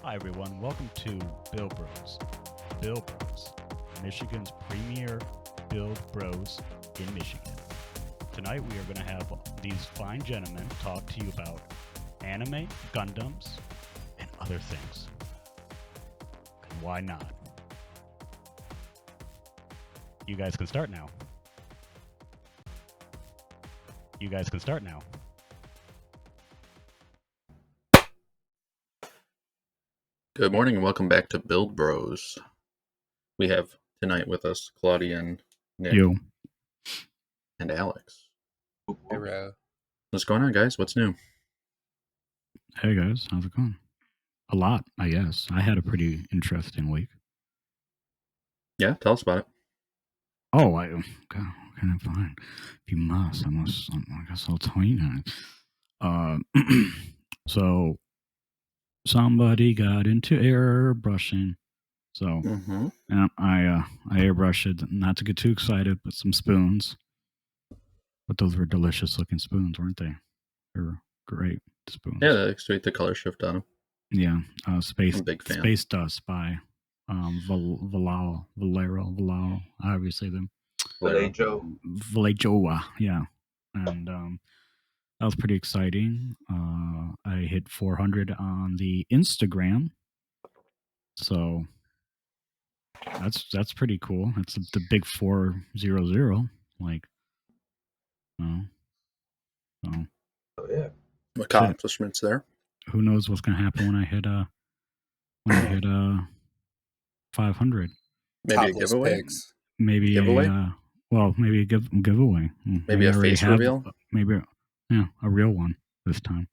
Hi everyone, welcome to Build Bros. Build Bros, Michigan's premier build bros in Michigan. Tonight we are going to have these fine gentlemen talk to you about anime, Gundams, and other things. And why not? You guys can start now. Good morning and welcome back to Build Bros. We have tonight with us Claudia and Nick and Alex. Hey, bro. What's going on, guys? What's new? Hey guys, how's it going? A lot, I guess. I had a pretty interesting week. Yeah, tell us about it. Oh, okay, fine. If you must, I guess I'll tell you now. So somebody got into airbrushing. So and I airbrushed it, not to get too excited, but some spoons. But those were delicious looking spoons, weren't they? They were great spoons. Yeah, they straight the color shift on them. Yeah, I'm a big fan. Space Dust by Valero, however you say them. Vallejo, yeah. And that was pretty exciting. I hit 400 on the Instagram, so that's pretty cool. That's the big 400. Like, so. Oh yeah, accomplishments there. Who knows what's gonna happen when I hit 500? Maybe a giveaway. Maybe giveaway. Maybe a giveaway. Maybe a face reveal. Maybe a real one this time.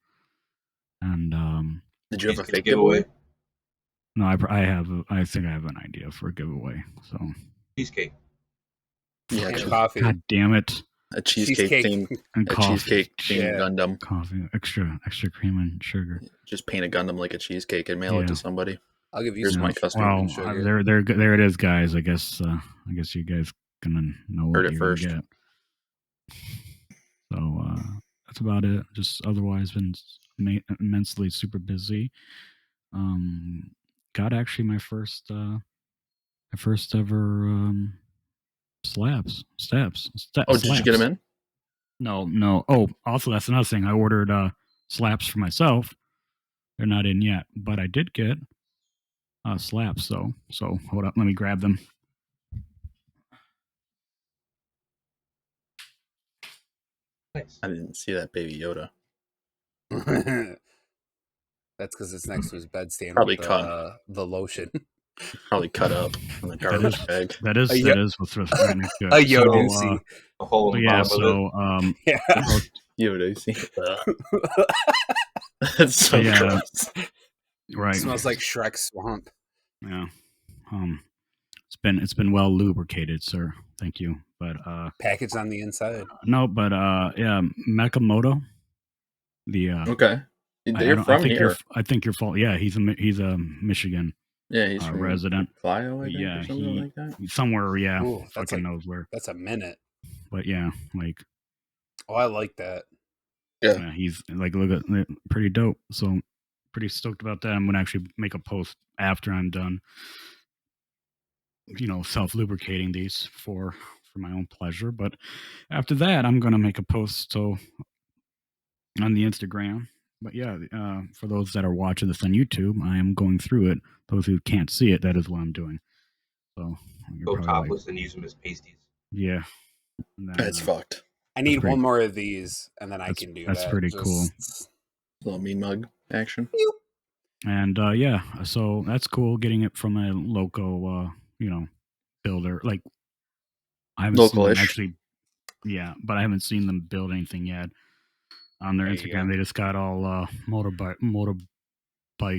And did you have a fake giveaway? No, I think I have an idea for a giveaway. So cheesecake. Yeah, coffee. God damn it! A cheesecake theme and coffee. Cheesecake themed Gundam. Coffee, extra cream and sugar. Just paint a Gundam like a cheesecake and mail it to somebody. I'll give you Here's my custom. Well, there it is, guys. I guess you guys gonna know what you're gonna get. So that's about it. Just otherwise been immensely super busy. Got actually my first ever slabs. Oh, did you get them in? No. Oh, also that's another thing. I ordered slaps for myself. They're not in yet, but I did get slaps. So hold up, let me grab them. Nice. I didn't see that baby Yoda. That's because it's next to his bedstand. Probably with, cut the lotion. Probably cut up in the garbage bag. That is what's right next to it. A Yoda. A hole in the bottom of it. Yeah. Yoda. That's so gross. Right. It smells like Shrek swamp. Yeah. It's been well lubricated, sir. Thank you. But packaged on the inside. No, but yeah, Makamoto. The okay. They're from here. I think your fault. Yeah, he's a Michigan. Yeah, he's from resident. Clio, I think, or something like that. Somewhere, yeah. Ooh, fucking knows where. That's a minute. But yeah, like. Oh, I like that. Yeah, he's like, look at pretty dope. So pretty stoked about that. I'm gonna actually make a post after I'm done. Self lubricating these for my own pleasure. But after that, I'm gonna make a post on the Instagram. But yeah, for those that are watching this on YouTube, I am going through it. Those who can't see it, that is what I'm doing. So go topless and use them as pasties. Yeah, that's fucked. I need one more of these, and then I can do that. That's pretty cool. Little mean mug action. And yeah, so that's cool. Getting it from a local, builder. Like I haven't seen them actually. Yeah, but I haven't seen them build anything yet. On their Instagram, they just got all motorbike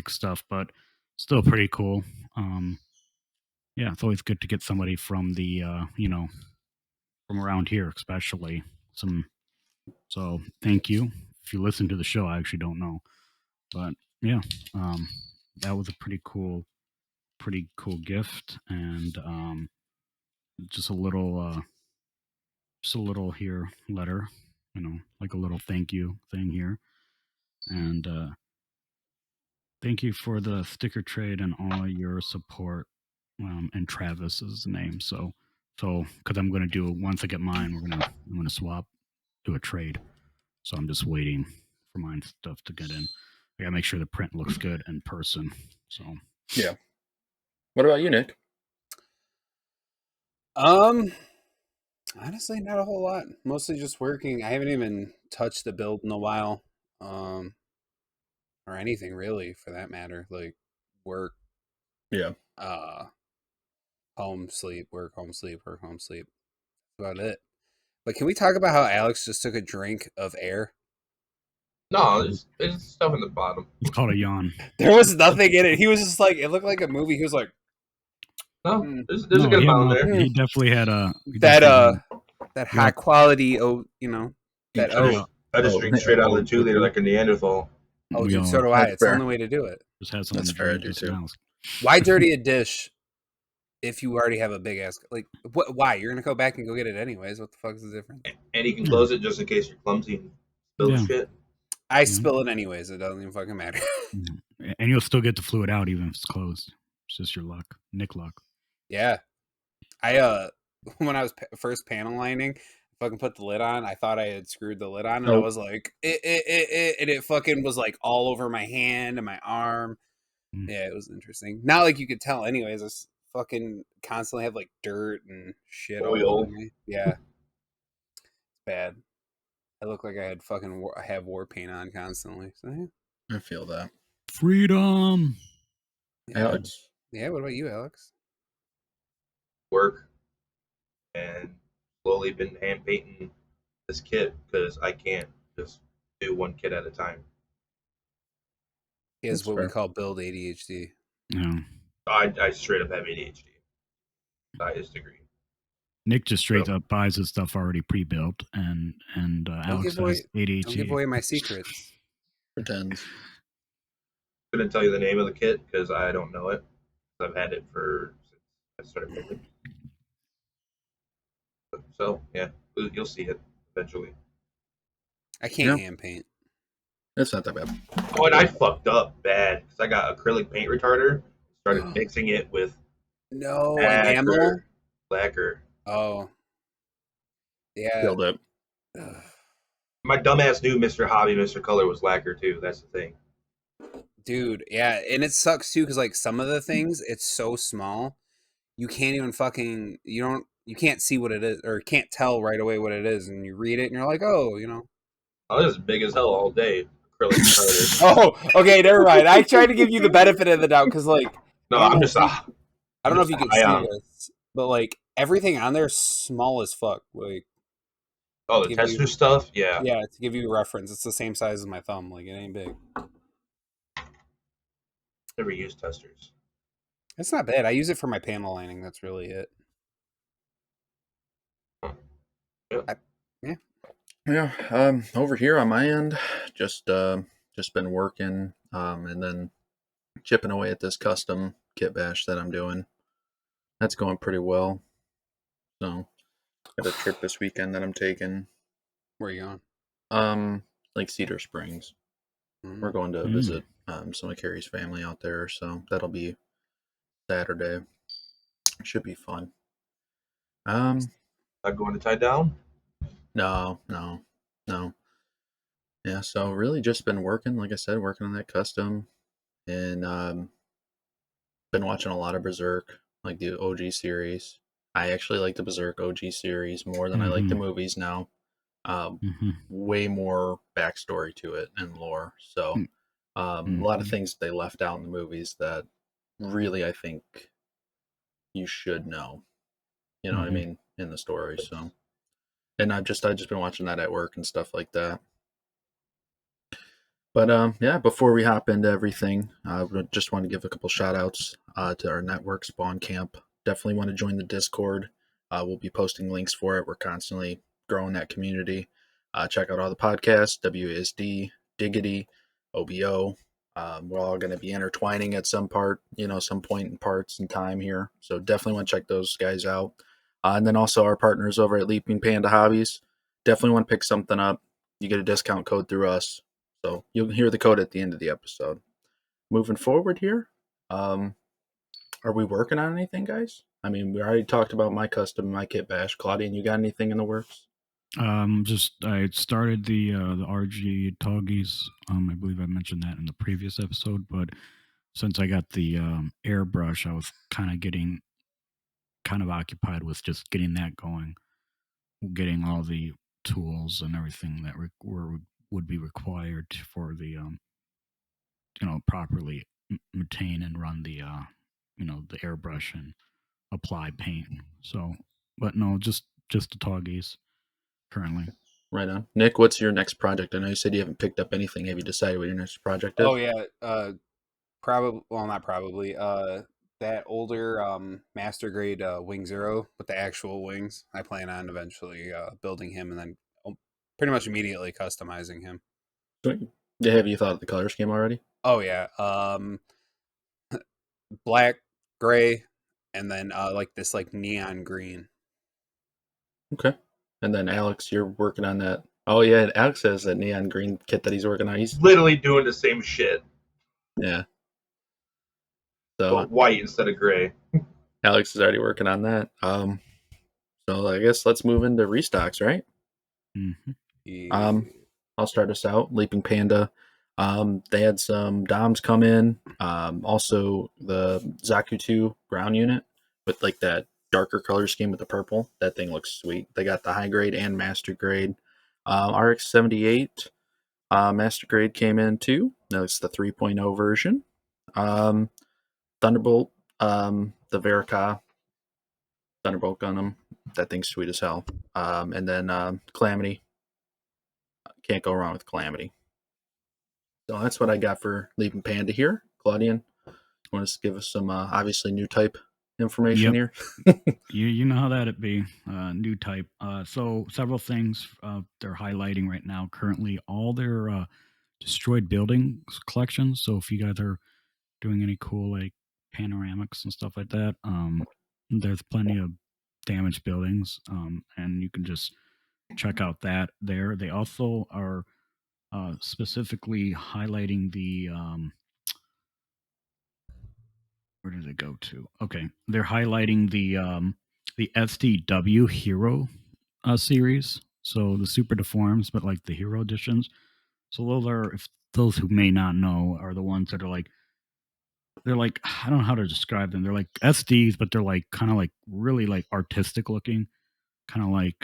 stuff, but still pretty cool. Yeah, it's always good to get somebody from the from around here, especially some. So thank you. If you listen to the show, I actually don't know, but yeah, that was a pretty cool gift, and just a little just a little letter, like a little thank you thing here. And thank you for the sticker trade and all your support. And Travis's name. So because I'm going to do, once I get mine, I'm going to swap, do a trade. So I'm just waiting for mine stuff to get in. I got to make sure the print looks good in person. So yeah. What about you, Nick? Honestly, not a whole lot. Mostly just working. I haven't even touched the build in a while. Or anything really, for that matter. Like work. Yeah. Home, sleep, work, home, sleep, work, home, sleep. That's about it. But can we talk about how Alex just took a drink of air? No, there's stuff in the bottom. It's called a yawn. There was nothing in it. He was just like, it looked like a movie. He was like, no, there's a good amount there. He definitely had that high quality. I just drink straight out of the 2 liter like a Neanderthal. Oh, dude, so do I. It's the only way to do it. Just had something that's fair. I do too. Why dirty a dish if you already have a big ass? Like, what? Why? You're gonna go back and go get it anyways. What the fuck is the difference? And you can close it just in case you're clumsy and spill shit. I spill it anyways. It doesn't even fucking matter. And you'll still get the fluid out even if it's closed. It's just your luck, Nick luck. Yeah, I when I was first panel lining, fucking put the lid on. I thought I had screwed the lid on, and I was like, and it fucking was like all over my hand and my arm. Yeah, it was interesting. Not like you could tell, anyways. I fucking constantly have like dirt and shit all over me. Yeah, it's bad. I look like I had have war paint on constantly. So yeah. I feel that. Freedom. Yeah. Alex. Yeah, what about you, Alex? Work and slowly been hand painting this kit because I can't just do one kit at a time. He has what we call build ADHD. Yeah. I straight up have ADHD. I just agree. Nick just straight up buys his stuff already pre-built, and Alex has ADHD. Don't give away my secrets. Pretends. I couldn't tell you the name of the kit because I don't know it. I've had it since I started building. So yeah, you'll see it eventually. I can't hand paint. It's not that bad. Oh, and I fucked up bad because I got acrylic paint retarder. Started mixing it with enamel lacquer. Oh, yeah. Killed it. My dumbass knew Mr. Hobby, Mr. Color was lacquer too. That's the thing. Dude, yeah, and it sucks too because like some of the things, it's so small, you can't even fucking you can't see what it is or can't tell right away what it is, and you read it and you're like, oh, I was big as hell all day. Acrylic retarder. Oh, okay, never mind. I tried to give you the benefit of the doubt because like no, I don't know if you can see this, but like everything on there is small as fuck. Like, oh, the tester stuff, yeah. Yeah, to give you a reference, it's the same size as my thumb. Like, it ain't big. Never used testers. It's not bad. I use it for my panel lining. That's really it. Yeah. Over here on my end, just been working, and then chipping away at this custom kit bash that I'm doing. That's going pretty well. So, got a trip this weekend that I'm taking. Where are you going? Like Cedar Springs. We're going to visit some of Carrie's family out there, so that'll be Saturday. Should be fun. Not going to tie down? No. Yeah, so really just been working, like I said, working on that custom, and been watching a lot of Berserk, like the OG series. I actually like the Berserk OG series more than I like the movies now. Way more backstory to it and lore. So a lot of things they left out in the movies that really I think you should know. You know what I mean? In the story. So, and I've just been watching that at work and stuff like that. But yeah, before we hop into everything, I just want to give a couple shout outs to our network, Spawn Camp. Definitely want to join the Discord. We'll be posting links for it. We're constantly growing that community. Check out all the podcasts, WASD, DIGGITY, OBO. We're all going to be intertwining at some point in parts and time here. So definitely want to check those guys out. And then also our partners over at Leaping Panda Hobbies. Definitely want to pick something up. You get a discount code through us. So you'll hear the code at the end of the episode. Moving forward here, are we working on anything, guys? I mean, we already talked about my custom, my kit bash. Claudian, you got anything in the works? I started the RG Toggies. I believe I mentioned that in the previous episode, but since I got the airbrush, I was kind of occupied with just getting that going, getting all the tools and everything that would be required for the properly maintain and run the the airbrush and apply paint. So, but no, just the Toggies currently. Right on. Nick, what's your next project? I know you said you haven't picked up anything. Have you decided what your next project is? Oh yeah, probably. Well, not probably. That older master grade Wing Zero with the actual wings. I plan on eventually building him and then pretty much immediately customizing him. Yeah, have you thought of the color scheme already? Oh yeah, black, gray, and then like this like neon green. Okay. And then Alex, you're working on that. Oh yeah, Alex has that neon green kit that he's working on. He's literally doing the same shit. Yeah. So but white instead of gray. Alex is already working on that. So I guess let's move into restocks, right? Mm-hmm. Yeah. I'll start us out. Leaping Panda. They had some DOMs come in. Also the Zaku 2 ground unit with like that darker color scheme with the purple. That thing looks sweet. They got the high grade and master grade. RX-78 master grade came in too. That's the 3.0 version. Thunderbolt, the Verica Thunderbolt Gundam. That thing's sweet as hell. And then Calamity. Can't go wrong with Calamity. So that's what I got for Leaping Panda here. Claudian, want to give us some obviously new type information here? You know how that'd be. New type. So several things they're highlighting right now. Currently, all their destroyed buildings collections. So if you guys are doing any cool like panoramics and stuff like that, there's plenty of damaged buildings, and you can just check out that there. They also are specifically highlighting the where did it go to? Okay, they're highlighting the SDW Hero series. So the Super Deforms, but like the Hero editions. So those are, if those who may not know, are the ones that are they're like, I don't know how to describe them. They're like SDs, but they're like kind of like really like artistic looking, kind of like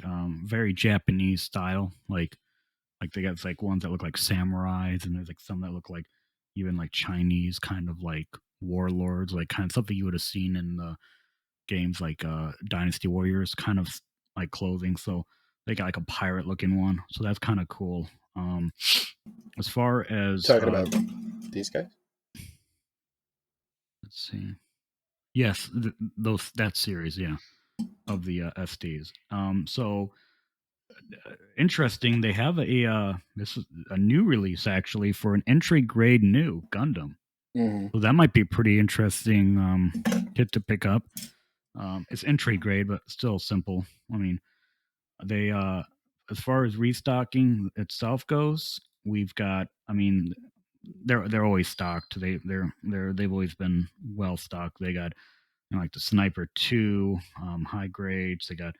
very Japanese style. Like they got like ones that look like samurais, and there's like some that look like even like Chinese kind of like warlords, like kind of something you would have seen in the games like Dynasty Warriors kind of like clothing. So they got like a pirate looking one, so that's kind of cool. As far as talking about these guys, let's see. Yes, that series, yeah, of the SDs. So interesting. They have this is a new release actually for an entry grade new Gundam. Mm-hmm. So that might be pretty interesting kit to pick up. It's entry grade, but still simple. I mean, they as far as restocking itself goes, we've got. I mean, they're always stocked. They've always been well stocked. They got like the Sniper 2 high grades. They got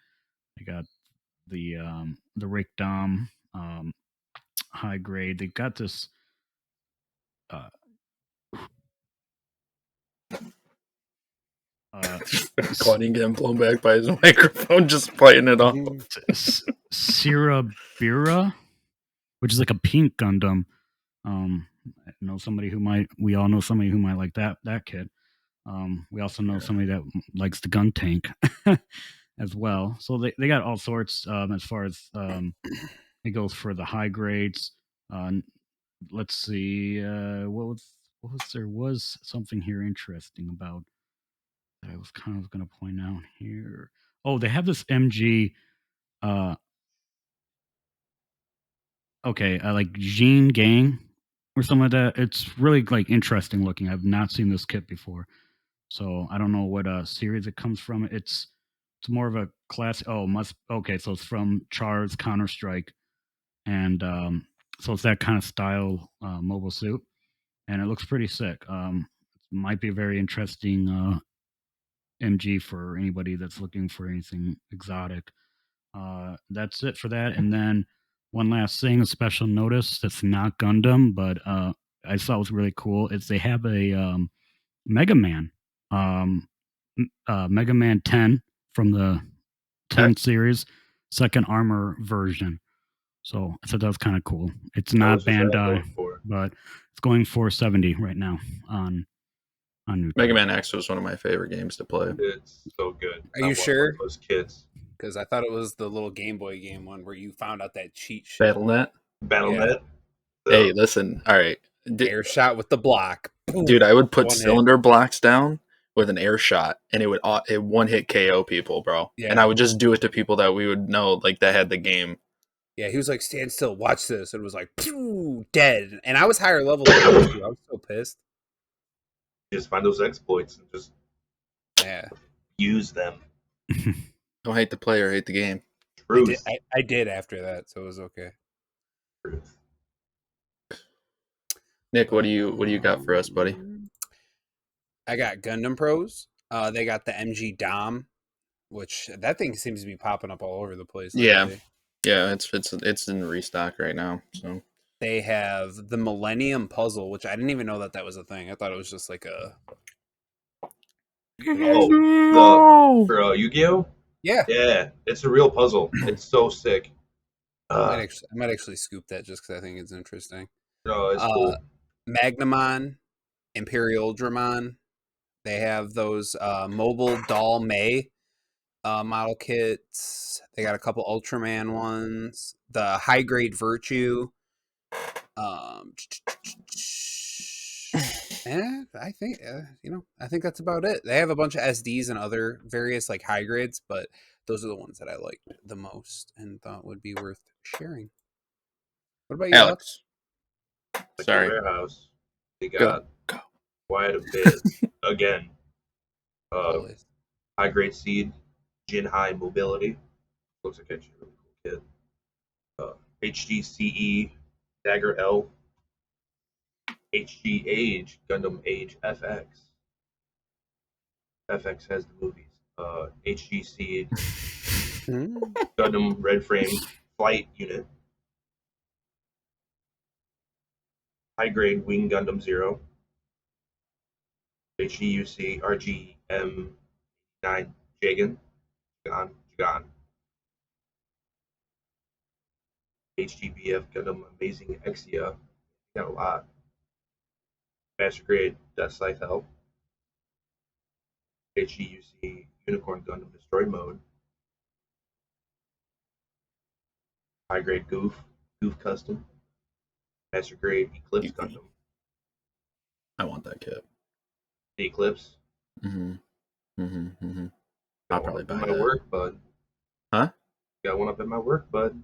the Rick Dom high grade. They've got this Claudian getting blown back by his microphone, just playing it off. Sierra Bira, which is like a pink Gundam. I know somebody who might. We all know somebody who might like that kid. We also know somebody that likes the gun tank as well. So they got all sorts as far as it goes for the high grades. Let's see. What was there was something here interesting about that I was kind of going to point out here. Oh, they have this MG. Like Jean Gang or something like that. It's really like interesting looking. I've not seen this kit before, so I don't know what series it comes from. It's it's more of a class. Okay, so it's from Char's Counter-Strike, and so it's that kind of style mobile suit, and it looks pretty sick. Might be a very interesting MG for anybody that's looking for anything exotic. That's it for that. And then one last thing, a special notice that's not Gundam, but I thought was really cool. Is they have a Mega Man, Mega Man 10 from the 10 series, second armor version. So I thought that was kind of cool. It's not Bandai, but it's going for $70 right now on new. Mega Man X was one of my favorite games to play. It's so good. Are you sure? Those kids. Because I thought it was the little Game Boy game one where you found out that cheat sheet. BattleNet. BattleNet. Yeah. Hey, listen. All right. Air shot with the block. Dude, I would put cylinder blocks down with an air shot, and it would one hit KO people, bro. Yeah. And I would just do it to people that we would know, like, that had the game. Yeah, he was like, stand still, watch this. It was like, pew, dead. And I was higher level than I was. I was so pissed. You just find those exploits and just use them. Don't hate the player, hate the game. Truth. I did after that, so it was okay. Truth. Nick, what do you got for us, buddy? I got Gundam Pros. They got the MG Dom, which that thing seems to be popping up all over the place. Yeah. Yeah, it's in restock right now. So they have the Millennium Puzzle, which I didn't even know that was a thing. I thought it was just like a for Yu-Gi-Oh? Yeah. Yeah, it's a real puzzle. It's so sick. I might actually scoop that just because I think it's interesting. No, it's cool. Magnamon, Imperial Dramon. They have those mobile doll May model kits. They got a couple Ultraman ones. The high grade Virtue. And I think I think that's about it. They have a bunch of SDs and other various like high grades, but those are the ones that I liked the most and thought would be worth sharing. What about you, Alex? Sorry. Warehouse. They got quite a bit again. High grade seed, Jin High mobility. Looks like actually a really cool kid. HGCE Dagger L. HG Age Gundam Age FX. FX has the movies. HG Seed Gundam Red Frame Flight Unit. High grade Wing Gundam 0. HGUC RGM 9 Jagan. Jagan. HGBF Gundam Amazing Exia. Got a lot. Master grade Death Scythe Help. HGUC Unicorn Gundam Destroy Mode. High grade Goof Custom. Master grade Eclipse Gundam. I want that kit. The Eclipse. I'll probably buy my that. work, bud. Huh? Got one up in my work, bud.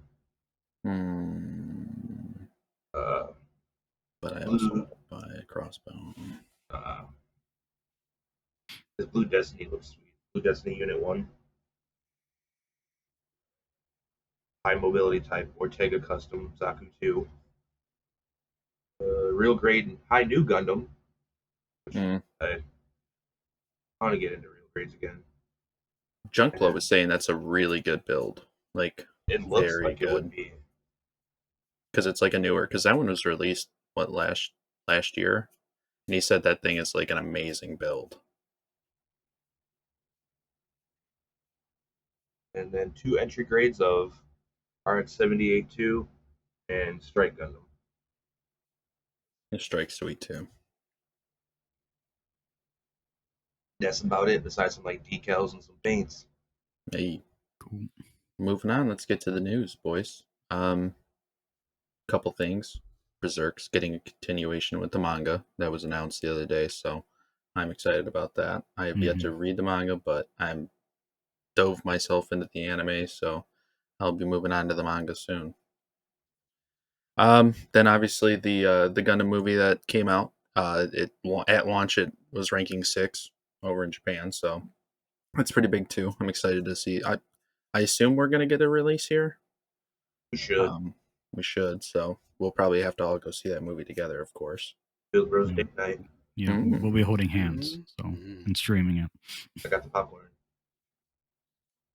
But I also want to buy a crossbow. This Blue Destiny looks sweet. Blue Destiny Unit 1. High mobility type Ortega Custom Zaku 2. Real grade High New Gundam. Which I want to get into real grades again. Junkplo was saying that's a really good build. Like, it looks very like good. It would be. Because it's like a newer, because that one was released, last year? And he said that thing is like an amazing build. And then 2 entry grades of RH-78-2 and Strike Gundam. And Strike's sweet too. That's about it, besides some like decals and some paints. Hey, cool. Moving on, let's get to the news, boys. Couple things. Berserk's getting a continuation with the manga that was announced the other day, so I'm excited about that. I have yet to read the manga, but I'm dove myself into the anime, so I'll be moving on to the manga soon. Then obviously the Gundam movie that came out, at launch it was ranking 6 over in Japan, so That's pretty big too. I'm excited to see. I assume we're gonna get a release here. We should. We should. So we'll probably have to all go see that movie together, of course. Bill Bros date night. Yeah, we'll be holding hands, and streaming it. I got the popcorn.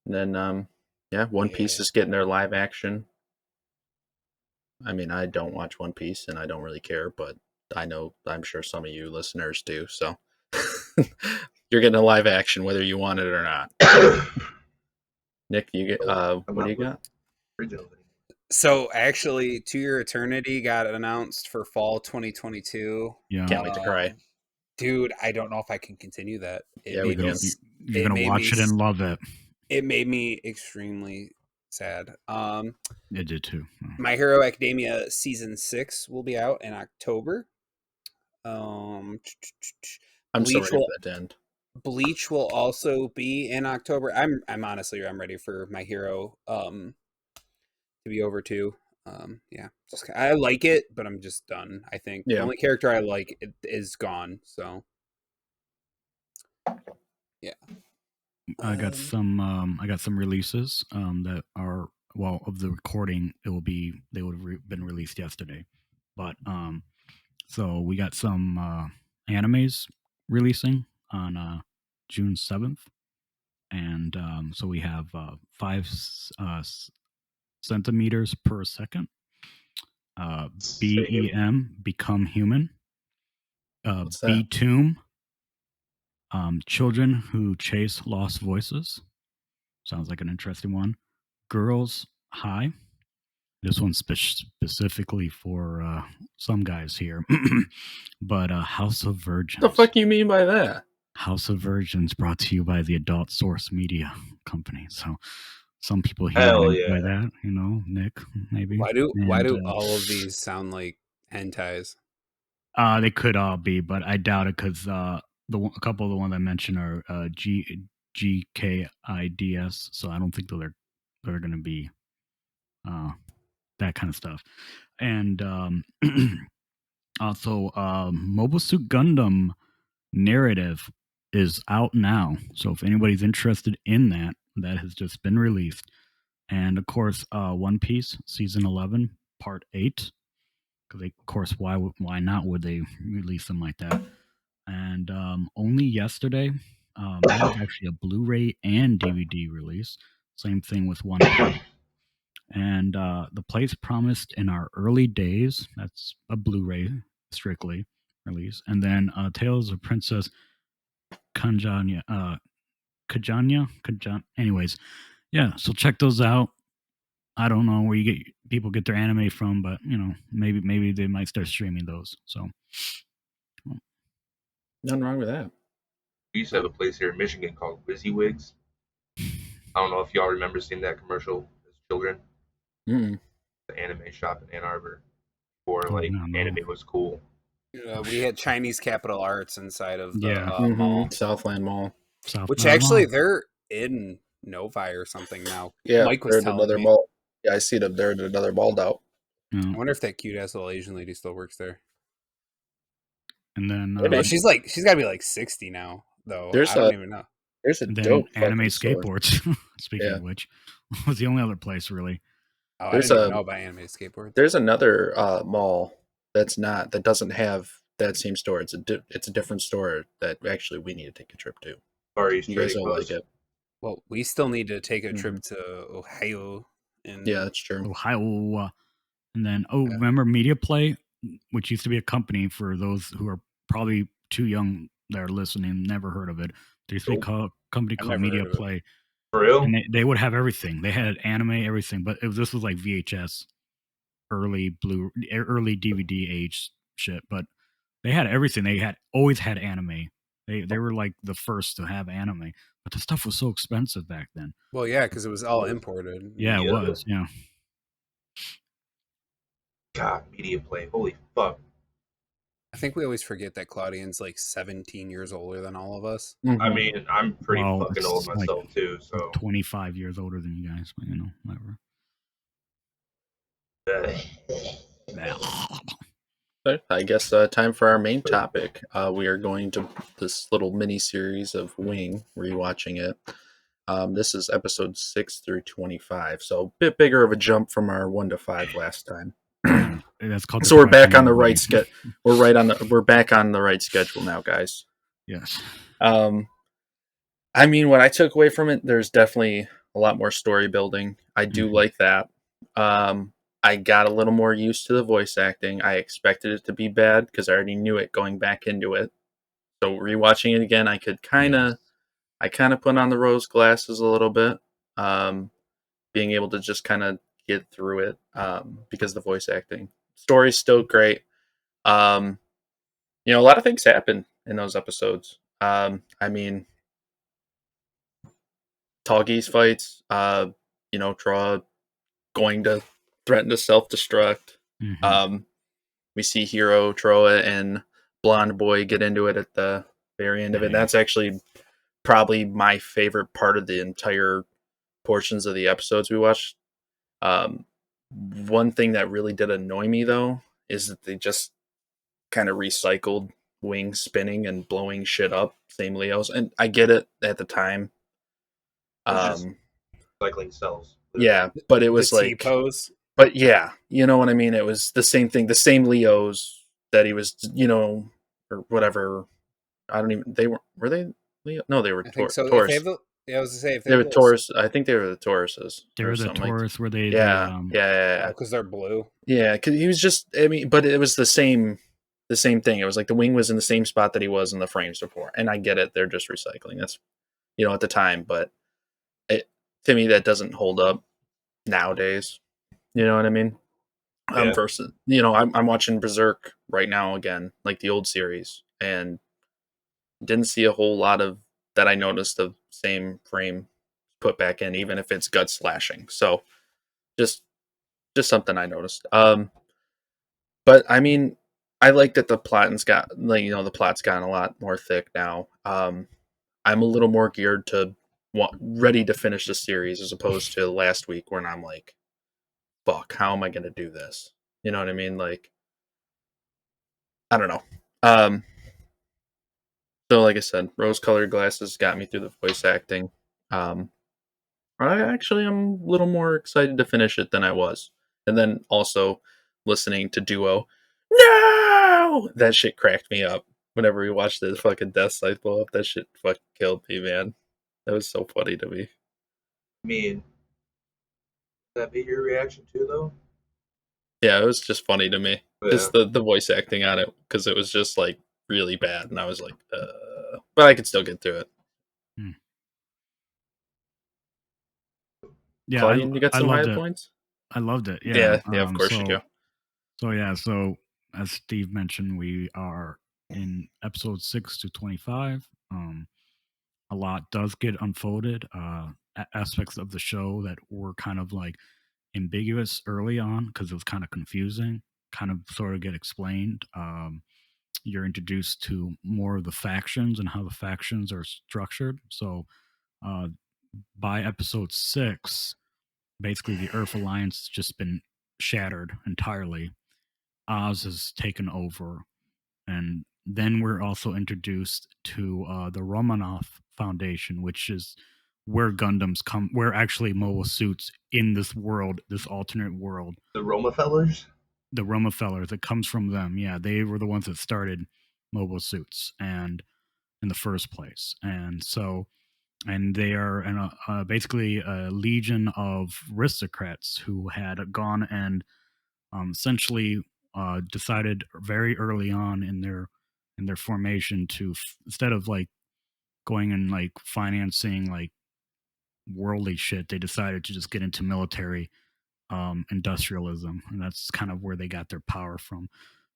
And then, One Piece is getting their live action. I mean, I don't watch One Piece, and I don't really care, but I'm sure some of you listeners do. So you're getting a live action, whether you want it or not. Nick, you get what do you got? Original. So actually, To Your Eternity got announced for fall 2022. Yeah, can't wait to cry, dude. I don't know if I can continue that. We can. You're gonna watch it and love it. It made me extremely sad. It did too. My Hero Academia season 6 will be out in October. I'm so ready for that to end. Bleach will also be in October. I'm honestly ready for My Hero to be over too. I like it, but I'm just done. I think the only character I like is gone. So yeah. I got some releases that are of the recording. They would have been released yesterday, but so we got some animes releasing on June 7th, and so we have 5 centimeters per second. BEM, Become Human. B-Tomb. Children Who Chase Lost Voices. Sounds like an interesting one. Girls High. This one's specifically for some guys here. But House of Virgins. What the fuck you mean by that? House of Virgins brought to you by the Adult Source Media Company. So some people here enjoy that, Nick, maybe. Why do all of these sound like hentais? They could all be, but I doubt it because a couple of the ones I mentioned are GKIDS, so I don't think they're going to be that kind of stuff. And also, Mobile Suit Gundam narrative is out now, so if anybody's interested in that has just been released. And of course, One Piece season 11 part 8, because of course, why not would they release them like that? And only yesterday, that was actually a Blu-ray and DVD release. Same thing with One Piece. And The Place Promised in Our Early Days, that's a Blu-ray strictly release. And then Tales of Princess Kajanya. Anyways, yeah, so check those out. I don't know where people get their anime from, but maybe they might start streaming those. So nothing wrong with that. We used to have a place here in Michigan called WYSIWYGs. I don't know if y'all remember seeing that commercial as children. Mm-mm. The anime shop in Ann Arbor, before anime was cool. We had Chinese Capital Arts inside of the mall, Southland Mall. Which actually they're in Novi or something now. Yeah, Mike was telling another me. Ball. Yeah, I see them. They're at another balled out. I wonder if that cute ass little Asian lady still works there. And then she's got to be like 60 now, though. I don't even know. There's a dope anime skateboards. Speaking of which, was the only other place really. Oh, I didn't even know about anime skateboards. There's another mall that doesn't have that same store. It's a different store that actually we need to take a trip to. You guys will like it. Well, we still need to take a trip to Ohio. Yeah, that's true. Ohio. And then, remember Media Play, which used to be a company for those who are probably too young that are listening, never heard of it. There used to be a company called Media Play. For real? And they would have everything. They had anime, everything, but this was like VHS, early DVD age shit. But they had everything. They always had anime. They were like the first to have anime, but the stuff was so expensive back then. Well, yeah, because it was all imported. Yeah, it was. Yeah. God, Media Play. Holy fuck. I think we always forget that Claudian's like 17 years older than all of us. Mm-hmm. I mean, I'm pretty fucking old myself too. So 25 years older than you guys, but whatever. But I guess time for our main topic. We are going to this little mini series of Wing, rewatching it. This is episode 6 through 25, so a bit bigger of a jump from our 1 to 5 last time. Yeah, that's called. So we're back on the right schedule. We're back on the right schedule now, guys. Yes. I mean, what I took away from it, there's definitely a lot more story building. I do like that. I got a little more used to the voice acting. I expected it to be bad because I already knew it going back into it. So rewatching it again, I kind of put on the rose glasses a little bit, being able to just kind of get through it because the voice acting. Story's still great. A lot of things happen in those episodes. I mean, Tall Geese fights, Troa going to threaten to self-destruct. We see Hero, Troa, and Blonde Boy get into it at the very end of it. That's actually probably my favorite part of the entire portions of the episodes we watched. One thing that really did annoy me, though, is that they just kind of recycled Wing spinning and blowing shit up, same Leos. And I get it at the time. Cycling cells. Yeah, but it was like T-pose. But yeah, you know what I mean? It was the same thing, the same Leos that he was, or whatever. I don't even, were they Leo? No, they were Taurus. So. I was going to say, if they were Taurus. I think they were the Tauruses. They were the Taurus where they, yeah. Because they're blue. Yeah, because he was just, but it was the same thing. It was like the Wing was in the same spot that he was in the frames before. And I get it. They're just recycling. That's, at the time, but to me, that doesn't hold up nowadays. You know what I mean? Yeah. Versus, I'm watching Berserk right now again, like the old series, and didn't see a whole lot of that. I noticed the same frame put back in, even if it's gut slashing. So, just something I noticed. But I mean, I like that the plot's gotten a lot more thick now. I'm a little more geared to ready to finish the series as opposed to last week when I'm like, fuck, how am I going to do this? You know what I mean? Like, I don't know. So like I said, rose-colored glasses got me through the voice acting. I'm a little more excited to finish it than I was. And then also listening to Duo. No! That shit cracked me up. Whenever we watched the fucking Death Scythe blow up, that shit fucking killed me, man. That was so funny to me. I mean, would that be your reaction too, though? Yeah, it was just funny to me. Yeah. Just the voice acting on it, because it was just like really bad, and I was like, but I could still get through it. Yeah, Claudian, you got some high points? I loved it. Yeah, of course you do. So as Steve mentioned, we are in episode 6 to 25. A lot does get unfolded. Aspects of the show that were kind of like ambiguous early on because it was kind of confusing, kind of sort of get explained. You're introduced to more of the factions and how the factions are structured. So by episode 6, basically the Earth Alliance has just been shattered entirely. Oz has taken over, and then we're also introduced to the Romanov Foundation, which is where Gundams come, where actually mobile suits in this world, this alternate world. The Romafellers? The Romafellers, it comes from them. Yeah, they were the ones that started mobile suits and in the first place. And so, and they are basically a legion of aristocrats who had gone and essentially decided very early on in their formation to instead of like going and like financing like worldly shit, they decided to just get into military industrialism, and that's kind of where they got their power from.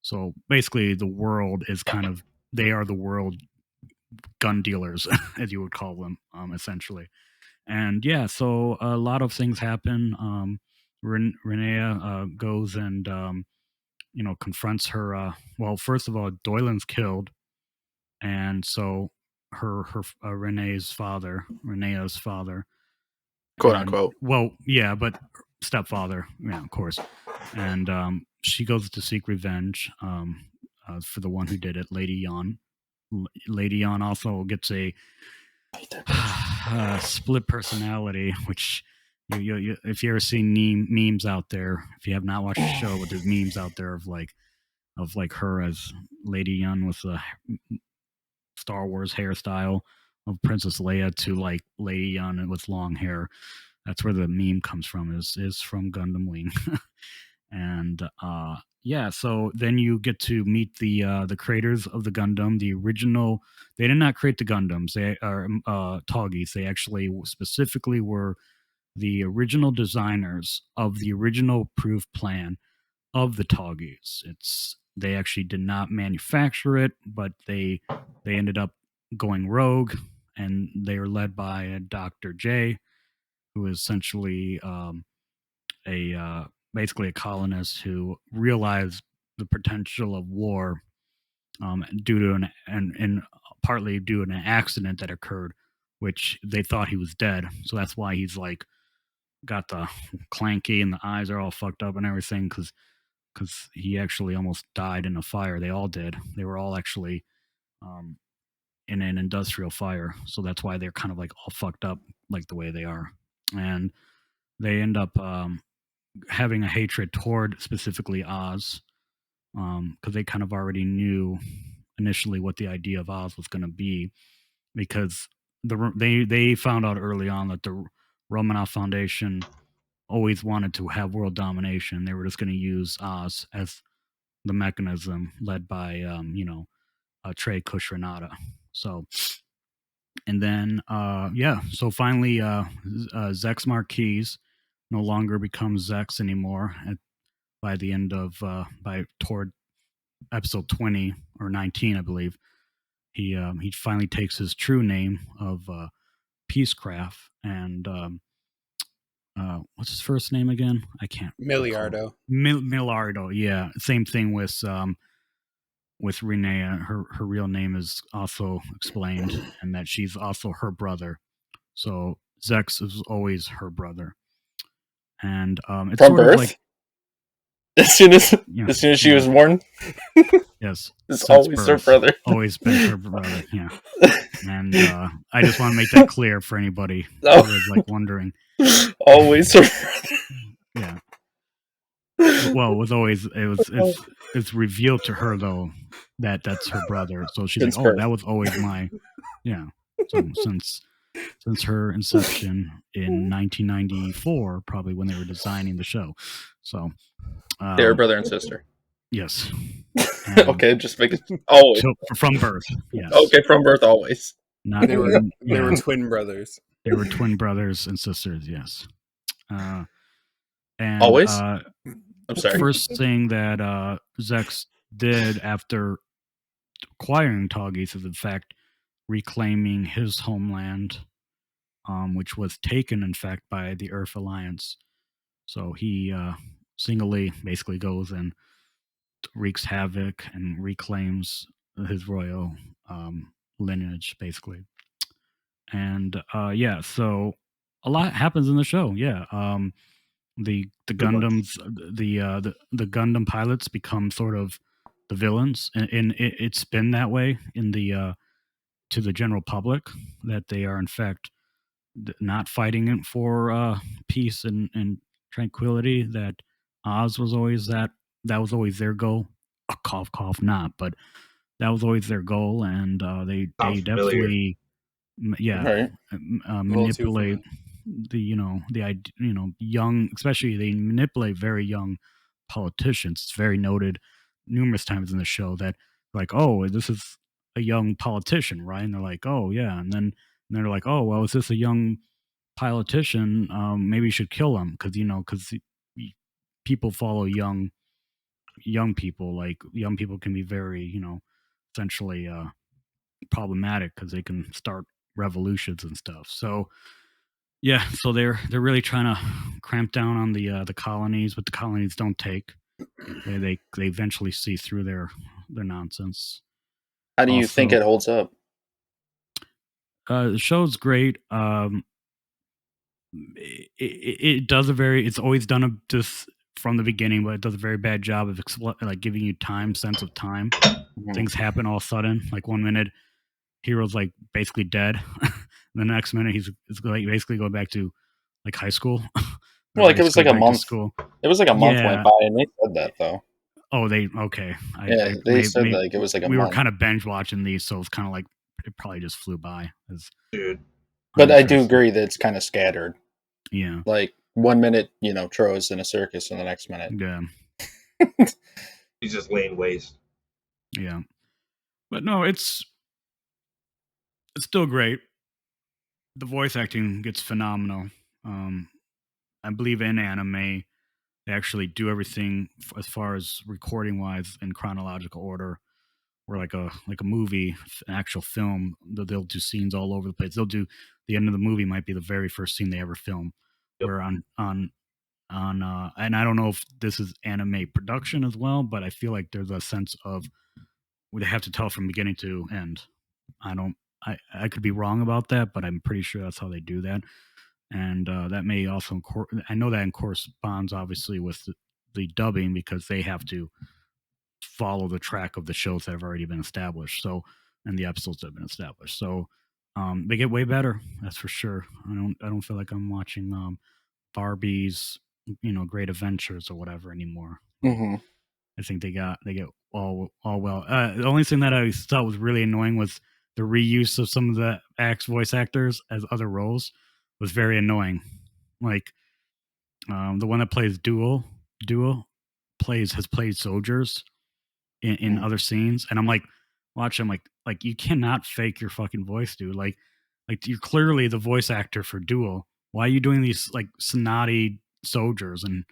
So basically the world is kind of, they are the world gun dealers as you would call them, essentially. And yeah, so a lot of things happen. Renea goes and confronts her. Well, first of all, Doylan's killed, and so her Renea's father, quote unquote. Well, yeah, but stepfather, of course. And she goes to seek revenge for the one who did it, Lady Yon. Lady Yon also gets a split personality, which you if you ever seen memes out there, if you have not watched the show, but there's memes out there of her as Lady Yon with the Star Wars hairstyle of Princess Leia to like Lady Yon with long hair. That's where the meme comes from. Is from Gundam Wing. And so then you get to meet the creators of the Gundam, the original. They did not create the Gundams. They are Toggies. They actually specifically were the original designers of the original approved plan of the Toggies. They actually did not manufacture it, but they ended up going rogue, and they were led by Dr. J, who is essentially basically a colonist who realized the potential of war due to and partly due to an accident that occurred, which they thought he was dead. So that's why he's like got the clanky and the eyes are all fucked up and everything because he actually almost died in a fire. They all did. They were all actually in an industrial fire. So that's why they're kind of like all fucked up like the way they are. And they end up having a hatred toward specifically Oz because they kind of already knew initially what the idea of Oz was going to be, because they found out early on that the Romanov Foundation always wanted to have world domination. They were just going to use Oz as the mechanism, led by Trey Kushranada. So, and then so finally Zex Marquise no longer becomes Zex anymore by the end of toward episode 20 or 19, I believe. He finally takes his true name of Peacecraft, and what's his first name again? I can't. Miliardo. Miliardo, yeah. Same thing with Renee. Her real name is also explained, and that she's also her brother. So Zex is always her brother, and it's from sort birth. Of like, as soon as she was born. Yes, it's always her brother. Always been her brother. Yeah, and I just want to make that clear for anybody who is like wondering. Always her brother. Yeah. Well, it's revealed to her though that that's her brother. So she's like, oh, that was always my, yeah. So since her inception in 1994, probably when they were designing the show. So they were brother and sister. Yes. Okay, just make it always. So, from birth. Yes. Okay, from birth always. Not they were twin brothers. They were twin brothers and sisters. Yes. And always. I'm sorry. First thing that Zex did after acquiring Toggies is in fact reclaiming his homeland, which was taken in fact by the Earth Alliance. So he singly basically goes and wreaks havoc and reclaims his royal lineage, basically. And so a lot happens in the show. Yeah, the Gundams, the Gundam pilots become sort of the villains, and it's been that way in the to the general public, that they are in fact not fighting it for peace and tranquility. That Oz was always that was always their goal. Cough, cough, not, but that was always their goal, and they definitely manipulate the young, especially they manipulate very young politicians. It's very noted numerous times in the show that like, oh, this is a young politician, right? And they're like, oh yeah, and then they're like, oh well, is this a young politician? Maybe you should kill him because people follow young people. Like young people can be very essentially problematic because they can start revolutions and stuff. So yeah, so they're really trying to cramp down on the colonies, but the colonies don't take. They eventually see through their nonsense. How do you think it holds up? The show's great. it does it's always done just from the beginning, but it does a very bad job of like giving you sense of time. Things happen all of a sudden. Like 1 minute, Hero's like basically dead. The next minute, he's like basically going back to like high school. Well, like it was like a month. It was like a month went by, and they said that though. Oh, okay. They said like it was like a month. We were kind of binge watching these, so it's kind of like it probably just flew by. Dude. But I do agree that it's kind of scattered. Yeah. Like 1 minute, Tro's in a circus, and the next minute, yeah, he's just laying waste. Yeah, but no, it's still great. The voice acting gets phenomenal. I believe in anime, they actually do everything as far as recording wise in chronological order, or like a movie, an actual film. They'll do scenes all over the place. They'll do the end of the movie might be the very first scene they ever film. Yep. Where on and I don't know if this is anime production as well, but I feel like there's a sense of they have to tell from beginning to end. I could be wrong about that, but I'm pretty sure that's how they do that. And that may also, I know that corresponds obviously with the dubbing, because they have to follow the track of the shows that have already been established. So, and the episodes that have been established. So, they get way better. That's for sure. I don't feel like I'm watching Barbie's, Great Adventures or whatever anymore. Mm-hmm. I think they get all well. The only thing that I thought was really annoying was the reuse of some of the voice actors as other roles was very annoying. Like the one that plays Duel has played soldiers in other scenes, and I'm like watching, like you cannot fake your fucking voice, dude. Like you're clearly the voice actor for Duel. Why are you doing these like snotty soldiers and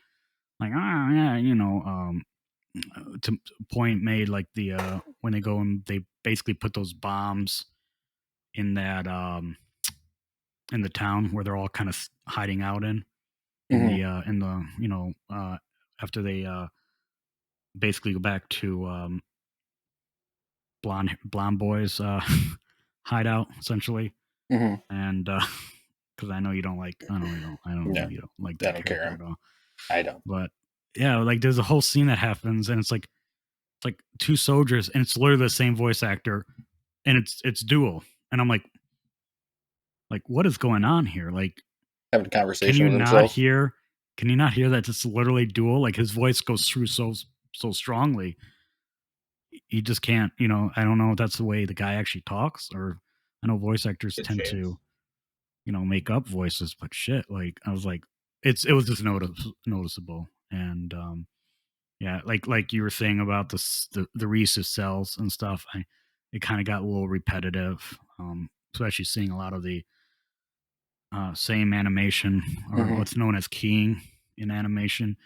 like to point made, like the when they go and they basically put those bombs in that in the town where they're all kind of hiding out in the after they basically go back to blonde boys hideout essentially. And because I know you don't like you don't like that. I don't care at all. I don't. But yeah, like there's a whole scene that happens, and it's like two soldiers, and it's literally the same voice actor, and it's Duel, and I'm like what is going on here? Like having a conversation. Can you with not himself? hear? Can you not hear that it's literally Duel? Like his voice goes through so strongly. He just can't. I don't know if that's the way the guy actually talks, or I know voice actors tend to, make up voices, but shit. Like I was like, it was just noticeable, and yeah, like you were saying about the Reese's cells and stuff. It kind of got a little repetitive, especially seeing a lot of the same animation, or what's known as keying in animation.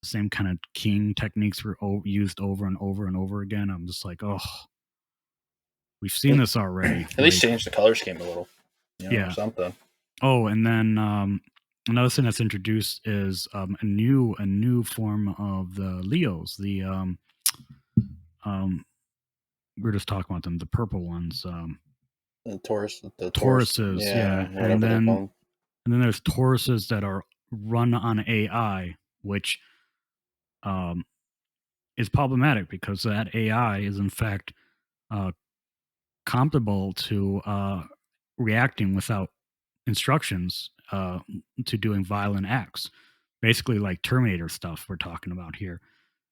The same kind of keying techniques were used over and over and over again. I'm just like, oh, we've seen this already. At least change the color scheme a little. Or something. Oh, and then another thing that's introduced is a new form of the Leos. The we were just talking about them, the purple ones. The Tauruses, yeah. And then there's Tauruses that are run on AI, which is problematic because that AI is in fact comparable to reacting without instructions to doing violent acts, basically like Terminator stuff we're talking about here.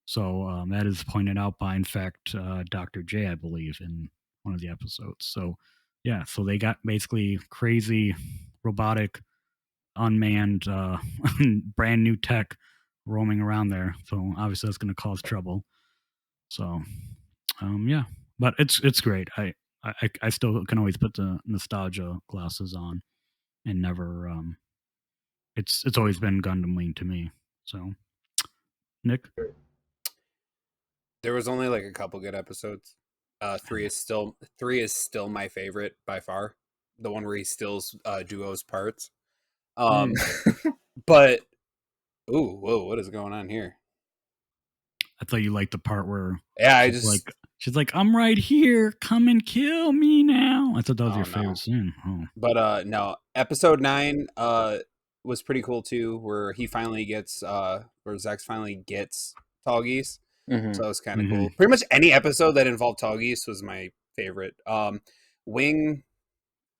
So that is pointed out by, in fact, Dr. J, I believe, in one of the episodes. So yeah, so they got basically crazy robotic unmanned brand new tech roaming around there, so obviously that's going to cause trouble. So yeah, but it's great. I still can always put the nostalgia glasses on and never it's always been Gundam Wing to me. So Nick, there was only like a couple good episodes. 3 is still my favorite by far, the one where he steals Duo's parts. But whoa, what is going on here? I thought you liked the part where she's like, I'm right here, come and kill me now. I thought that was your favorite scene. Oh. But no, episode 9, was pretty cool too, where he finally gets where Zex finally gets Tall Geese. Mm-hmm. So it was kind of cool. Pretty much any episode that involved Tall Geese was my favorite. Wing,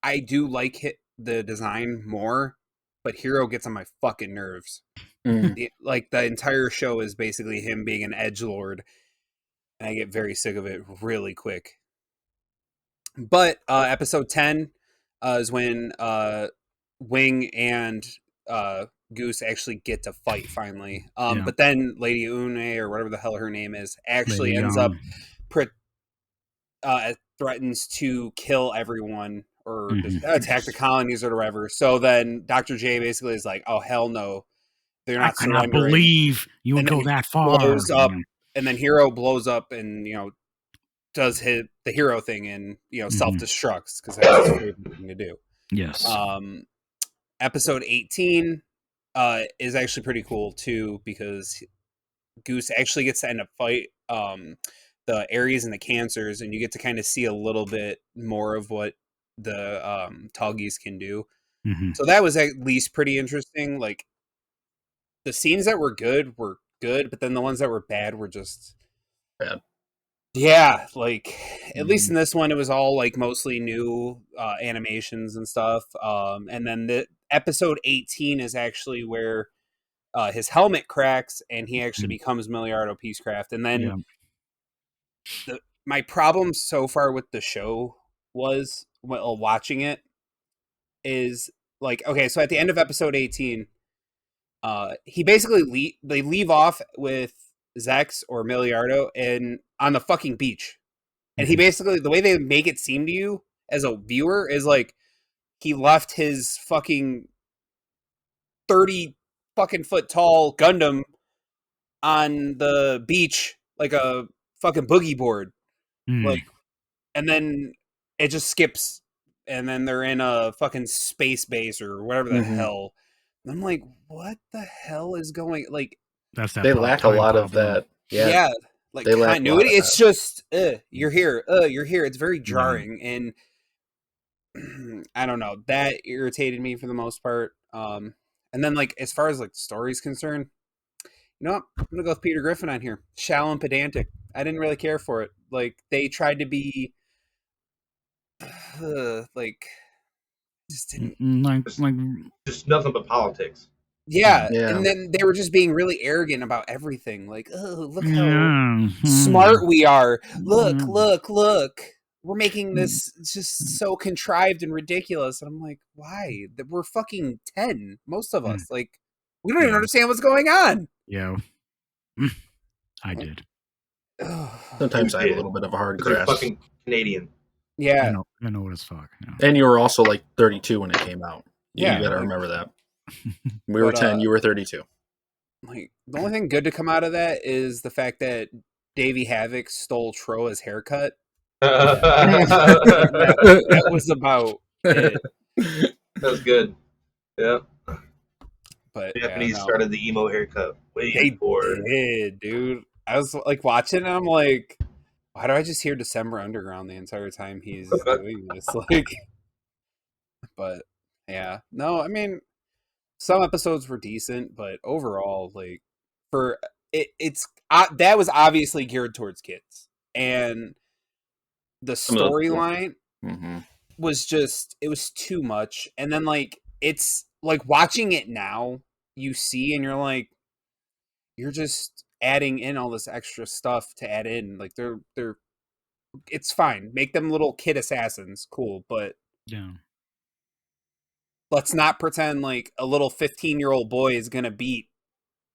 I do like the design more, but Hero gets on my fucking nerves. Like the entire show is basically him being an edgelord, and I get very sick of it really quick. But episode 10 is when Wing and Goose actually get to fight finally. But then Lady Une, or whatever the hell her name is, actually ends up threatens to kill everyone or attack the colonies or whatever. So then Dr. J basically is like, "Oh hell no, they're not surrendering." I cannot believe you would go that far. Blows up, and then Hero blows up, and does the hero thing and self-destructs because that's his favorite thing to do. Yes. Episode 18 is actually pretty cool too, because Goose actually gets to end up fight the Aries and the Cancers, and you get to kind of see a little bit more of what the Tall Geese can do. So that was at least pretty interesting. Like the scenes that were good, but then the ones that were bad were just bad. Yeah, like at least in this one, it was all like mostly new animations and stuff. And then the episode 18 is actually where his helmet cracks and he actually becomes Milliardo Peacecraft. And then my problem so far with the show was while watching it is like, okay, so at the end of episode 18, he basically they leave off with Zex or Milliardo and on the fucking beach, and he basically, the way they make it seem to you as a viewer is like he left his fucking 30 fucking foot tall Gundam on the beach like a fucking boogie board, like, and then it just skips, and then they're in a fucking space base or whatever the hell. And I'm like, what the hell is going? Like, that's that. They lack a lot of that. Yeah, like they continuity. It's just you're here, you're here. It's very jarring, and I don't know. That irritated me for the most part. And then like as far as like the story's concerned, you know what? I'm gonna go with Peter Griffin on here. Shallow and pedantic. I didn't really care for it. Like they tried to be like just didn't just nothing but politics. Yeah, and then they were just being really arrogant about everything. Like, oh, look how smart we are. Look. We're making this just so contrived and ridiculous. And I'm like, why? We're fucking 10, most of us. Like, we don't even understand what's going on. Yeah. I did. Sometimes I have a little bit of a hard grasp. You're fucking Canadian. Yeah. I know what it's fuck. Yeah. And you were also like 32 when it came out. Yeah. You gotta remember that. We were 10, you were 32. Like the only thing good to come out of that is the fact that Davey Havoc stole Troa's haircut. that was about it. That was good. Yeah. But Japanese started the emo haircut. They did, dude. I was like watching and I'm like, why do I just hear December Underground the entire time he's doing this? Like, but yeah. No, I mean, some episodes were decent, but overall, like, for it's that was obviously geared towards kids, and the storyline was just, it was too much. And then like it's like watching it now, you see, and you're like, you're just adding in all this extra stuff to add in. Like they're it's fine, make them little kid assassins, cool, but yeah. Let's not pretend like a little 15-year-old boy is going to beat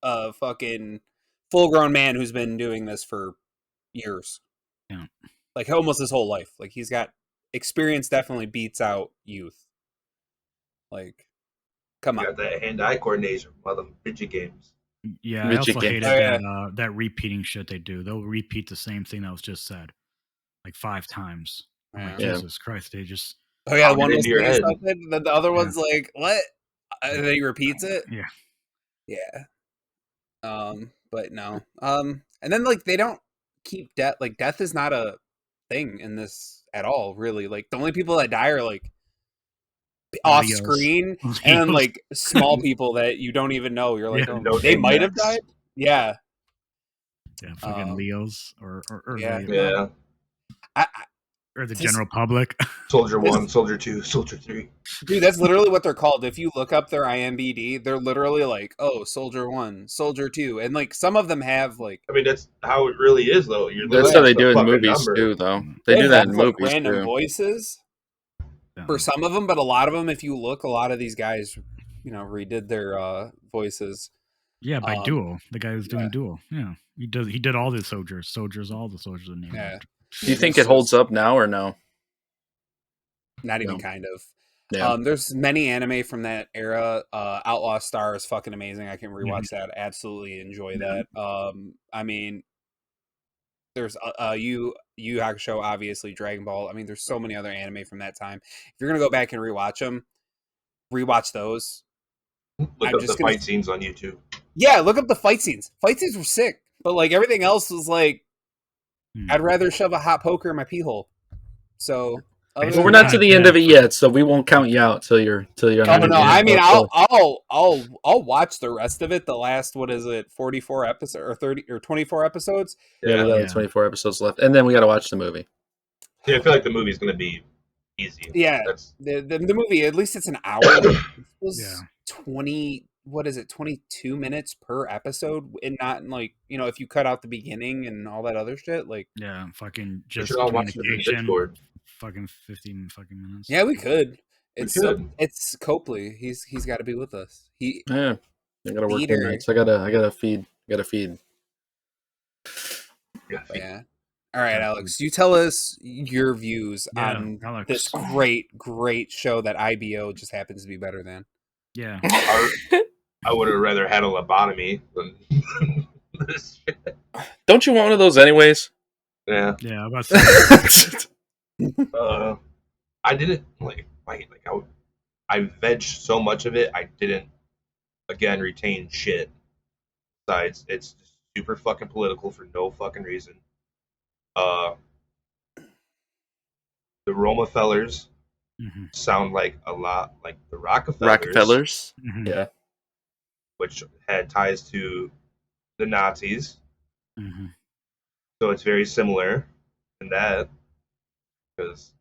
a fucking full-grown man who's been doing this for years. Yeah. Like almost his whole life. Like he's got experience, definitely beats out youth. like, come on. Got that hand-eye coordination while the midget games. Yeah, I also hated that repeating shit they do. They'll repeat the same thing that was just said like 5 times. Like, Jesus Christ, they just... Oh yeah, one was saying something, then the other one's like, what? And then he repeats it? Yeah. Yeah. But no. And then, like, they don't keep death. Like, death is not a thing in this at all, really. Like, the only people that die are, like, off screen, and then like small people that you don't even know. You're like, they might have died. Yeah. Yeah, fucking Leos or yeah. Or the general public. Soldier 1, Soldier 2, Soldier 3. Dude, that's literally what they're called. If you look up their IMDb, they're literally like, oh, Soldier 1, Soldier 2. And like some of them have like... I mean, that's how it really is, though. That's how they do it in movies, too, though. They do that in movies, like, random voices for some of them, but a lot of them, if you look, a lot of these guys, redid their voices. Yeah, by Duel. The guy who's doing Duel. Yeah. He did all the soldiers, all the soldiers in the name. Do you think it holds up now or no? Not even kind of. Yeah. There's many anime from that era. Outlaw Star is fucking amazing. I can rewatch that. Absolutely enjoy that. I mean, there's Yu Hakusho, obviously Dragon Ball. I mean, there's so many other anime from that time. If you're gonna go back and rewatch them, rewatch those. Look up the fight scenes on YouTube. Yeah, look up the fight scenes. Fight scenes were sick, but like everything else was like, I'd rather shove a hot poker in my pee hole. So we're not to the end of it yet, so we won't count you out till you're. Oh no! I mean, I'll watch the rest of it. The last 44 episodes or 30 or 24 episodes? Yeah, we got 24 episodes left, and then we got to watch the movie. Yeah, I feel like the movie's gonna be easy. Yeah, the movie, at least it's an hour. It was 22 minutes per episode, and not like if you cut out the beginning and all that other shit, like fucking just communication. Fucking 15 fucking minutes. Yeah, we could. It's Copley. He's got to be with us. I gotta work nights. I gotta feed. Yeah. All right, Alex. You tell us your views on this great show that IBO just happens to be better than. Yeah. I would have rather had a lobotomy than this shit. Don't you want one of those anyways? Yeah. Yeah, I'm about to say. I didn't I vegged so much of it. I didn't retain shit. Besides, it's just super fucking political for no fucking reason. The Romafellers sound like a lot like the Rockefellers. Mm-hmm. Yeah. Which had ties to the Nazis. Mm-hmm. So it's very similar in that. Because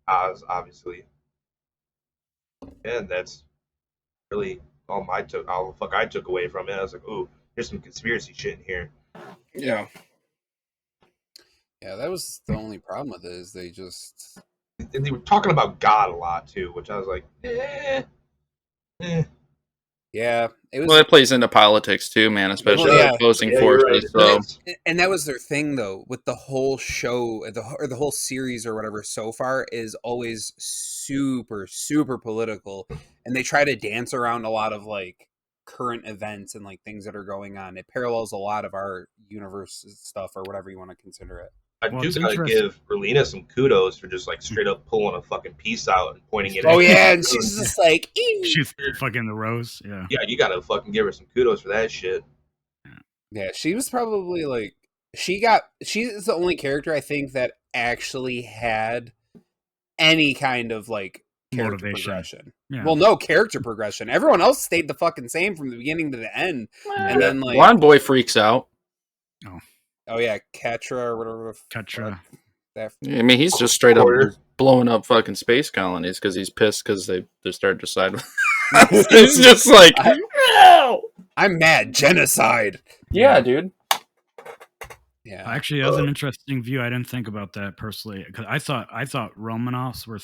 Oz, obviously. And that's really all I took away from it. I was like, ooh, there's some conspiracy shit in here. Yeah. Yeah, that was the only problem with it, is they just... And they were talking about God a lot, too, which I was like, Yeah, it was. Well, it plays into politics too, man, especially opposing forces. Right. So, and that was their thing, though, with the whole show, or the whole series, or whatever. So far, is always super, super political, and they try to dance around a lot of like current events and like things that are going on. It parallels a lot of our universe stuff, or whatever you want to consider it. I do gotta give Relina some kudos for just like straight up pulling a fucking piece out and pointing it. Oh yeah, and she's just like, she's fucking the rose. Yeah, you gotta fucking give her some kudos for that shit. Yeah, she was probably like she's the only character I think that actually had any kind of like character progression. Yeah. Well, no character progression. Everyone else stayed the fucking same from the beginning to the end, and then like Blonde Boy freaks out. Oh yeah, Katra or whatever. Katra. I mean, he's just straight up blowing up fucking space colonies because he's pissed because they started to side with. He's just like, I'm mad. Genocide. Yeah, dude. Yeah. Actually, that was an interesting view. I didn't think about that personally, because I thought Romanovs were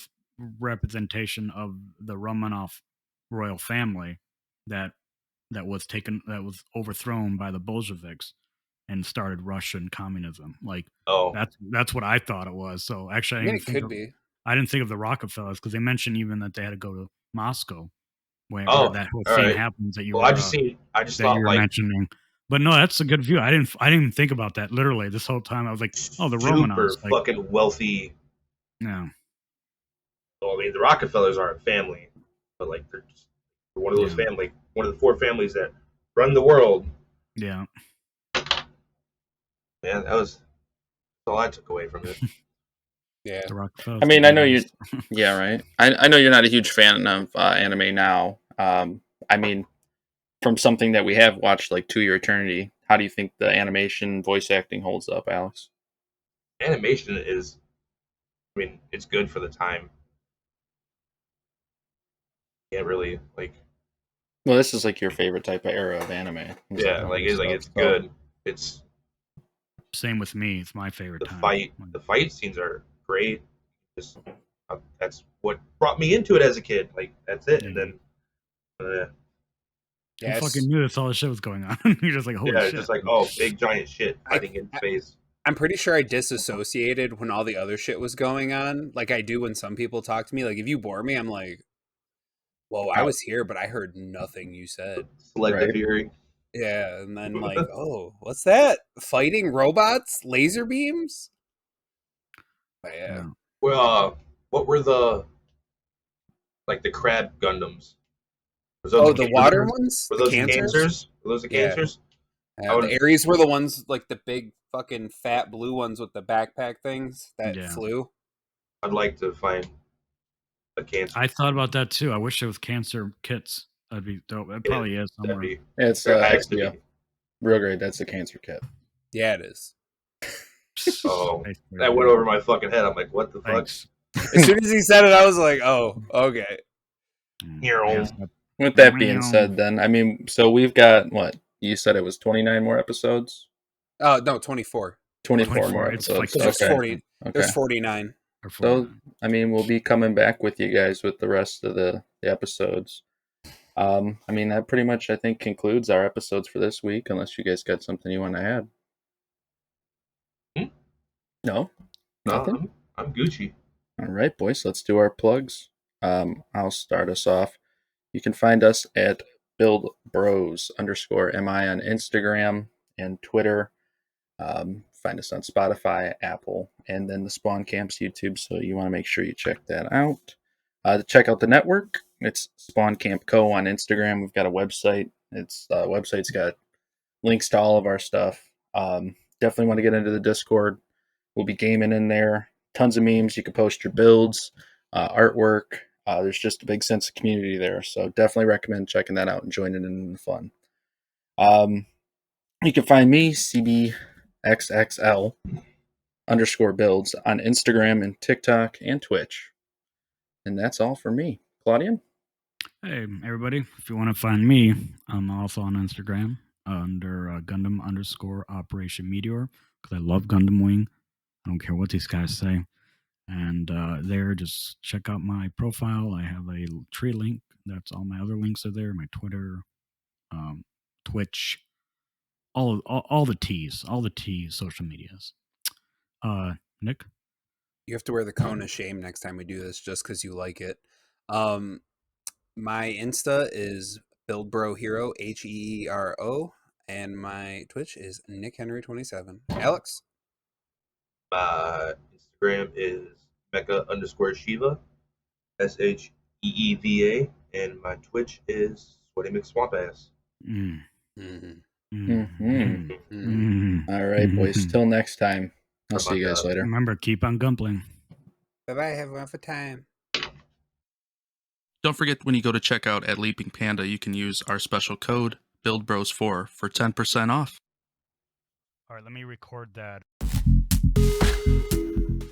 representation of the Romanov royal family that was overthrown by the Bolsheviks and started Russian communism. Like, that's what I thought it was. So actually, I didn't think of the Rockefellers, because they mentioned even that they had to go to Moscow, where that whole thing happens that you were mentioning. But no, that's a good view. I didn't even think about that. Literally, this whole time I was like, "Oh, the Romanovs, super fucking wealthy." Yeah. Well, I mean, the Rockefellers aren't family, but like they're one of those family, one of the four families that run the world. Yeah. Man, that's all I took away from it. Yeah. I mean, I know you. Yeah, right. I know you're not a huge fan of anime now. I mean, from something that we have watched like To Your Eternity, how do you think the animation, voice acting holds up, Alex? Animation is, I mean, it's good for the time. Can't really like. Well, this is like your favorite type of era of anime. Yeah, it's good. It's same with me. It's my favorite. The fight scenes are great. Just that's what brought me into it as a kid. Like that's it, and then. I fucking knew that's all the shit was going on. You're just like, holy shit. Just like, big giant shit fighting in space. I'm pretty sure I disassociated when all the other shit was going on. Like I do when some people talk to me. Like if you bore me, I'm like, whoa, I was here, but I heard nothing you said. Selective hearing. Yeah, and then like, oh, what's that? Fighting robots? Laser beams? But yeah. Well, what were the crab Gundams? The water ones? Were those the cancers? Were those the cancers? Yeah, the Aries were the ones, like the big fucking fat blue ones with the backpack things that flew. I'd like to find a cancer. I thought about that too. I wish it was cancer kits. That'd be dope. It probably is somewhere. It's real great. That's a cancer kit. Yeah, it is. Oh, that went over my fucking head. I'm like, what the fuck? As soon as he said it, I was like, oh, okay. With that being said, then, I mean, so we've got, what? You said it was 29 more episodes? No, 24. 24 more episodes. There's 40. There's 49. So, I mean, we'll be coming back with you guys with the rest of the episodes. I mean, that pretty much, I think, concludes our episodes for this week, unless you guys got something you want to add. No? Nothing? I'm Gucci. All right, boys, let's do our plugs. I'll start us off. You can find us at buildbros_MI on Instagram and Twitter. Find us on Spotify, Apple, and then the Spawn Camps YouTube, so you want to make sure you check that out. To check out the network, it's Spawn Camp Co. on Instagram. We've got a website. Website's got links to all of our stuff. Definitely want to get into the Discord. We'll be gaming in there. Tons of memes. You can post your builds, artwork. There's just a big sense of community there. So definitely recommend checking that out and joining in the fun. You can find me, CBXXL_builds on Instagram and TikTok and Twitch. And that's all for me. Claudian? Hey, everybody. If you want to find me, I'm also on Instagram under Gundam_Operation Meteor, because I love Gundam Wing. I don't care what these guys say. And there, just check out my profile. I have a tree link. That's all my other links are there. My Twitter, Twitch, all the T's, social medias. Nick? You have to wear the cone of shame next time we do this, just because you like it. My Insta is BuildBroHero, HEERO, and my Twitch is NickHenry27. Alex? My Instagram is Mecha_Shiva, SHEEVA, and my Twitch is Sweaty McSwampass. All right, boys. Till next time. I'll see you guys later. Remember, keep on gumpling. Bye-bye. Have a wonderful time. Don't forget, when you go to checkout at Leaping Panda, you can use our special code BuildBros4 for 10% off. All right, let me record that.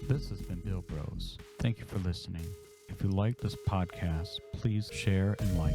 This has been Build Bros. Thank you for listening. If you like this podcast, please share and like.